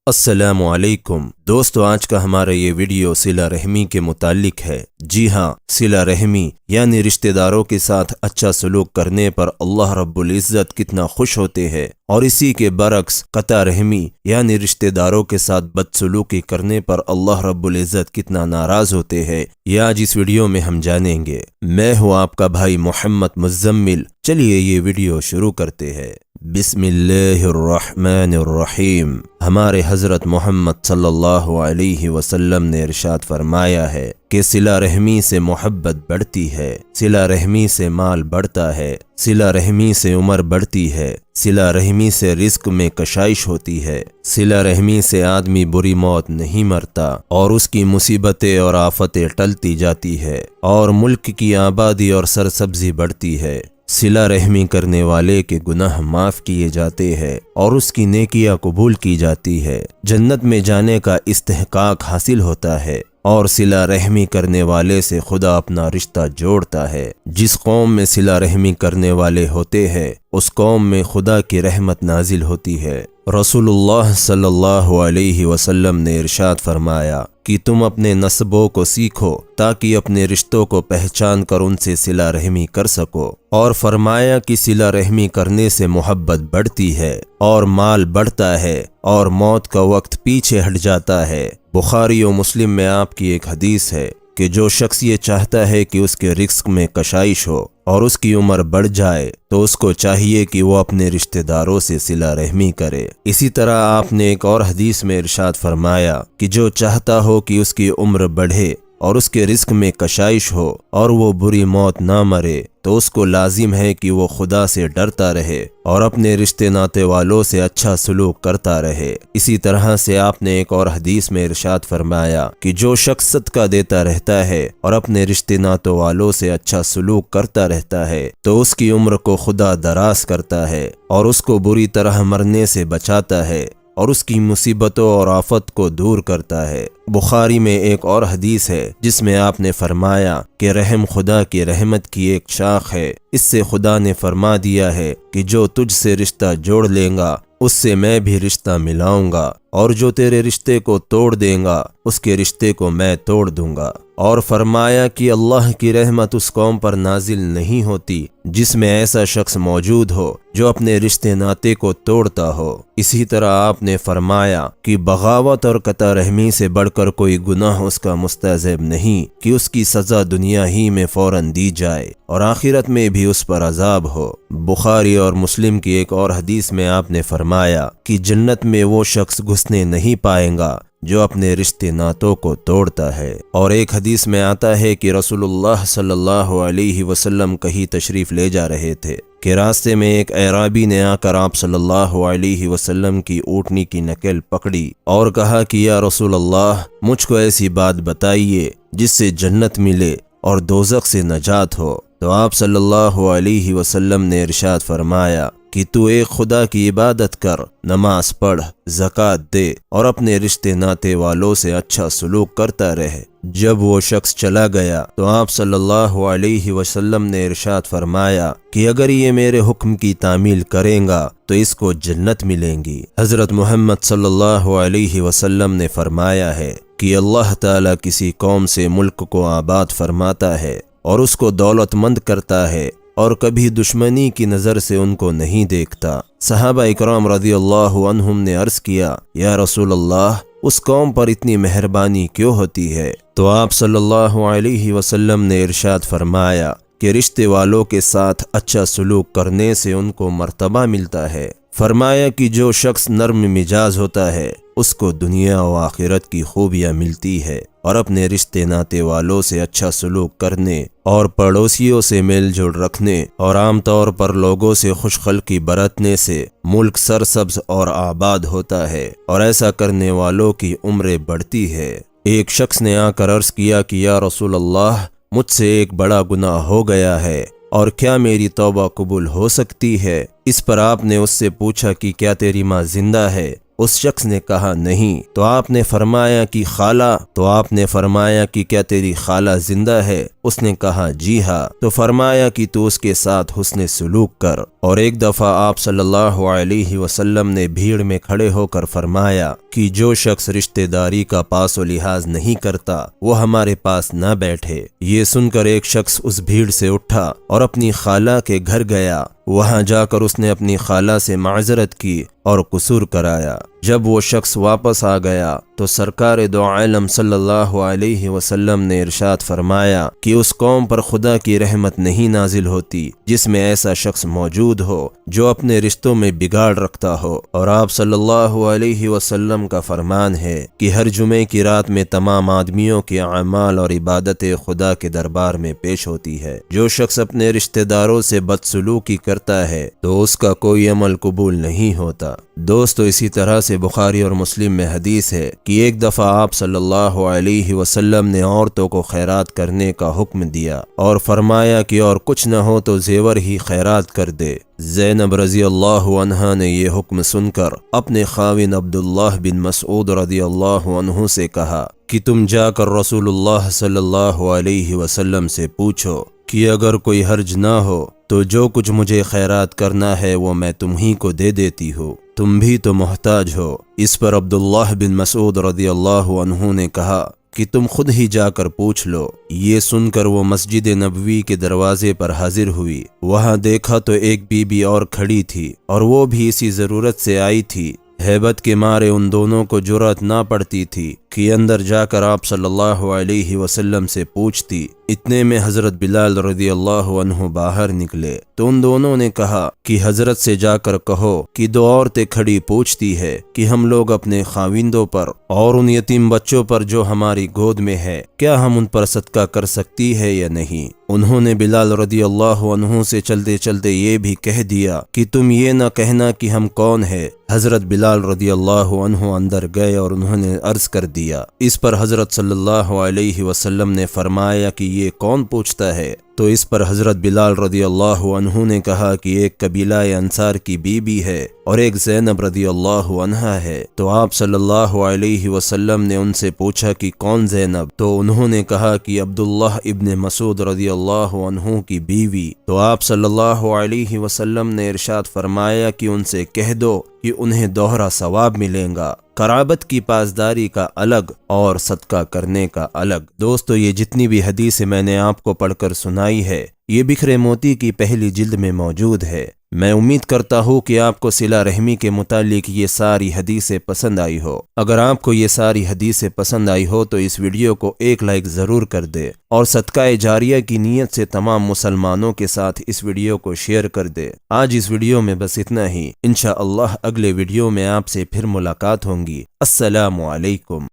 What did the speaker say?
السلام علیکم دوستو، آج کا ہمارا یہ ویڈیو صلہ رحمی کے متعلق ہے۔ جی ہاں، صلہ رحمی یعنی رشتہ داروں کے ساتھ اچھا سلوک کرنے پر اللہ رب العزت کتنا خوش ہوتے ہیں، اور اسی کے برعکس قطع رحمی یعنی رشتہ داروں کے ساتھ بدسلوکی کرنے پر اللہ رب العزت کتنا ناراض ہوتے ہیں، یہ آج اس ویڈیو میں ہم جانیں گے۔ میں ہوں آپ کا بھائی محمد مزمل۔ چلیے یہ ویڈیو شروع کرتے ہیں۔ بسم اللہ الرحمن الرحیم۔ ہمارے حضرت محمد صلی اللہ علیہ وسلم نے ارشاد فرمایا ہے کہ صلہ رحمی سے محبت بڑھتی ہے، صلہ رحمی سے مال بڑھتا ہے، صلہ رحمی سے عمر بڑھتی ہے، صلہ رحمی سے رزق میں کشائش ہوتی ہے، صلہ رحمی سے آدمی بری موت نہیں مرتا اور اس کی مصیبتیں اور آفتیں ٹلتی جاتی ہے، اور ملک کی آبادی اور سرسبزی بڑھتی ہے۔ صلہ رحمی کرنے والے کے گناہ معاف کیے جاتے ہیں اور اس کی نیکیاں قبول کی جاتی ہے، جنت میں جانے کا استحقاق حاصل ہوتا ہے، اور صلہ رحمی کرنے والے سے خدا اپنا رشتہ جوڑتا ہے۔ جس قوم میں صلہ رحمی کرنے والے ہوتے ہیں اس قوم میں خدا کی رحمت نازل ہوتی ہے۔ رسول اللہ صلی اللہ علیہ وسلم نے ارشاد فرمایا کہ تم اپنے نسبوں کو سیکھو تاکہ اپنے رشتوں کو پہچان کر ان سے صلہ رحمی کر سکو، اور فرمایا کہ صلہ رحمی کرنے سے محبت بڑھتی ہے اور مال بڑھتا ہے اور موت کا وقت پیچھے ہٹ جاتا ہے۔ بخاری و مسلم میں آپ کی ایک حدیث ہے کہ جو شخص یہ چاہتا ہے کہ اس کے رزق میں کشائش ہو اور اس کی عمر بڑھ جائے تو اس کو چاہیے کہ وہ اپنے رشتہ داروں سے صلہ رحمی کرے۔ اسی طرح آپ نے ایک اور حدیث میں ارشاد فرمایا کہ جو چاہتا ہو کہ اس کی عمر بڑھے اور اس کے رزق میں کشائش ہو اور وہ بری موت نہ مرے تو اس کو لازم ہے کہ وہ خدا سے ڈرتا رہے اور اپنے رشتے ناتے والوں سے اچھا سلوک کرتا رہے۔ اسی طرح سے آپ نے ایک اور حدیث میں ارشاد فرمایا کہ جو شخص صدقہ دیتا رہتا ہے اور اپنے رشتے ناتوں والوں سے اچھا سلوک کرتا رہتا ہے تو اس کی عمر کو خدا دراز کرتا ہے اور اس کو بری طرح مرنے سے بچاتا ہے اور اس کی مصیبتوں اور آفت کو دور کرتا ہے۔ بخاری میں ایک اور حدیث ہے جس میں آپ نے فرمایا کہ رحم خدا کی رحمت کی ایک شاخ ہے، اس سے خدا نے فرما دیا ہے کہ جو تجھ سے رشتہ جوڑ لیں گا اس سے میں بھی رشتہ ملاؤں گا، اور جو تیرے رشتے کو توڑ دیں گا اس کے رشتے کو میں توڑ دوں گا۔ اور فرمایا کہ اللہ کی رحمت اس قوم پر نازل نہیں ہوتی جس میں ایسا شخص موجود ہو جو اپنے رشتے ناتے کو توڑتا ہو۔ اسی طرح آپ نے فرمایا کہ بغاوت اور قطع رحمی سے بڑھ کر کوئی گناہ اس کا مستعذب نہیں کہ اس کی سزا دنیا ہی میں فوراً دی جائے اور آخرت میں بھی اس پر عذاب ہو۔ بخاری اور مسلم کی ایک اور حدیث میں آپ نے فرمایا کہ جنت میں وہ شخص گھسنے نہیں پائے گا جو اپنے رشتے ناتوں کو توڑتا ہے۔ اور ایک حدیث میں آتا ہے کہ رسول اللہ صلی اللہ علیہ وسلم کہیں تشریف لے جا رہے تھے کہ راستے میں ایک اعرابی نے آ کر آپ صلی اللہ علیہ وسلم کی اونٹنی کی نکل پکڑی اور کہا کہ یا رسول اللہ، مجھ کو ایسی بات بتائیے جس سے جنت ملے اور دوزخ سے نجات ہو۔ تو آپ صلی اللہ علیہ وسلم نے ارشاد فرمایا کہ تو ایک خدا کی عبادت کر، نماز پڑھ، زکوٰۃ دے اور اپنے رشتے ناتے والوں سے اچھا سلوک کرتا رہے۔ جب وہ شخص چلا گیا تو آپ صلی اللہ علیہ وسلم نے ارشاد فرمایا کہ اگر یہ میرے حکم کی تعمیل کریں گا تو اس کو جنت ملیں گی۔ حضرت محمد صلی اللہ علیہ وسلم نے فرمایا ہے کہ اللہ تعالیٰ کسی قوم سے ملک کو آباد فرماتا ہے اور اس کو دولت مند کرتا ہے اور کبھی دشمنی کی نظر سے ان کو نہیں دیکھتا۔ صحابہ اکرام رضی اللہ عنہم نے عرض کیا، یا رسول اللہ، اس قوم پر اتنی مہربانی کیوں ہوتی ہے؟ تو آپ صلی اللہ علیہ وسلم نے ارشاد فرمایا کہ رشتے والوں کے ساتھ اچھا سلوک کرنے سے ان کو مرتبہ ملتا ہے۔ فرمایا کہ جو شخص نرم مزاج ہوتا ہے اس کو دنیا و آخرت کی خوبیاں ملتی ہے، اور اپنے رشتے ناتے والوں سے اچھا سلوک کرنے اور پڑوسیوں سے میل جول رکھنے اور عام طور پر لوگوں سے خوش خلقی برتنے سے ملک سرسبز اور آباد ہوتا ہے، اور ایسا کرنے والوں کی عمریں بڑھتی ہے۔ ایک شخص نے آ کر عرض کیا کہ یا رسول اللہ، مجھ سے ایک بڑا گناہ ہو گیا ہے اور کیا میری توبہ قبول ہو سکتی ہے؟ اس پر آپ نے اس سے پوچھا کہ کیا تیری ماں زندہ ہے؟ اس شخص نے کہا نہیں۔ تو آپ نے فرمایا کہ خالہ؟ تو آپ نے فرمایا کہ کیا تیری خالہ زندہ ہے؟ اس نے کہا جی ہاں، تو فرمایا کہ تو اس کے ساتھ حسن سلوک کر۔ اور ایک دفعہ آپ صلی اللہ علیہ وسلم نے بھیڑ میں کھڑے ہو کر فرمایا کہ جو شخص رشتہ داری کا پاس و لحاظ نہیں کرتا وہ ہمارے پاس نہ بیٹھے۔ یہ سن کر ایک شخص اس بھیڑ سے اٹھا اور اپنی خالہ کے گھر گیا۔ وہاں جا کر اس نے اپنی خالہ سے معذرت کی اور قصور کرایا۔ جب وہ شخص واپس آ گیا تو سرکار دو عالم صلی اللہ علیہ وسلم نے ارشاد فرمایا کہ اس قوم پر خدا کی رحمت نہیں نازل ہوتی جس میں ایسا شخص موجود ہو جو اپنے رشتوں میں بگاڑ رکھتا ہو۔ اور آپ صلی اللہ علیہ وسلم کا فرمان ہے کہ ہر جمعے کی رات میں تمام آدمیوں کے اعمال اور عبادت خدا کے دربار میں پیش ہوتی ہے۔ جو شخص اپنے رشتہ داروں سے بدسلوکی کرتا ہے تو اس کا کوئی عمل قبول نہیں ہوتا۔ دوستو، اسی طرح سے بخاری اور مسلم میں حدیث ہے کہ ایک دفعہ آپ صلی اللہ علیہ وسلم نے عورتوں کو خیرات کرنے کا حکم دیا اور فرمایا کہ اور کچھ نہ ہو تو زیور ہی خیرات کر دے۔ زینب رضی اللہ عنہا نے یہ حکم سن کر اپنے خاوند عبداللہ بن مسعود رضی اللہ عنہ سے کہا کہ تم جا کر رسول اللہ صلی اللہ علیہ وسلم سے پوچھو کہ اگر کوئی حرج نہ ہو تو جو کچھ مجھے خیرات کرنا ہے وہ میں تمہیں کو دے دیتی ہوں، تم بھی تو محتاج ہو۔ اس پر عبداللہ بن مسعود رضی اللہ عنہ نے کہا کہ تم خود ہی جا کر پوچھ لو۔ یہ سن کر وہ مسجد نبوی کے دروازے پر حاضر ہوئی۔ وہاں دیکھا تو ایک بی بی اور کھڑی تھی اور وہ بھی اسی ضرورت سے آئی تھی۔ ہیبت کے مارے ان دونوں کو جرأت نہ پڑتی تھی کہ اندر جا کر آپ صلی اللہ علیہ وسلم سے پوچھتی۔ اتنے میں حضرت بلال رضی اللہ عنہ باہر نکلے تو ان دونوں نے کہا کہ حضرت سے جا کر کہو کہ دو عورتیں کھڑی پوچھتی ہے کہ ہم لوگ اپنے خاوندوں پر اور ان یتیم بچوں پر جو ہماری گود میں ہے کیا ہم ان پر صدقہ کر سکتی ہے یا نہیں۔ انہوں نے بلال رضی اللہ عنہ سے چلتے چلتے یہ بھی کہہ دیا کہ تم یہ نہ کہنا کہ ہم کون ہے۔ حضرت بلال رضی اللہ عنہ اندر گئے اور انہوں نے عرض کر دیا۔ اس پر حضرت صلی اللہ علیہ وسلم نے فرمایا کہ یہ کون پوچھتا ہے؟ تو اس پر حضرت بلال رضی اللہ عنہ نے کہا کہ ایک قبیلہ انصار کی بی بی ہے اور ایک زینب رضی اللہ عنہا ہے۔ تو آپ صلی اللہ علیہ وسلم نے ان سے پوچھا کہ کون زینب؟ تو انہوں نے کہا کہ عبداللہ ابن مسعود رضی اللہ عنہ کی بیوی۔ تو آپ صلی اللہ علیہ وسلم نے ارشاد فرمایا کہ ان سے کہہ دو کہ انہیں دوہرا ثواب ملے گا، قرابت کی پاسداری کا الگ اور صدقہ کرنے کا الگ۔ دوستو، یہ جتنی بھی حدیثیں میں نے آپ کو پڑھ کر سنائی ہے یہ بکھرے موتی کی پہلی جلد میں موجود ہے۔ میں امید کرتا ہوں کہ آپ کو صلہ رحمی کے متعلق یہ ساری حدیثیں پسند آئی ہو۔ اگر آپ کو یہ ساری حدیثیں پسند آئی ہو تو اس ویڈیو کو ایک لائک ضرور کر دے اور صدقہ جاریہ کی نیت سے تمام مسلمانوں کے ساتھ اس ویڈیو کو شیئر کر دے۔ آج اس ویڈیو میں بس اتنا ہی۔ انشاءاللہ اگلے ویڈیو میں آپ سے پھر ملاقات ہوگی۔ السلام علیکم۔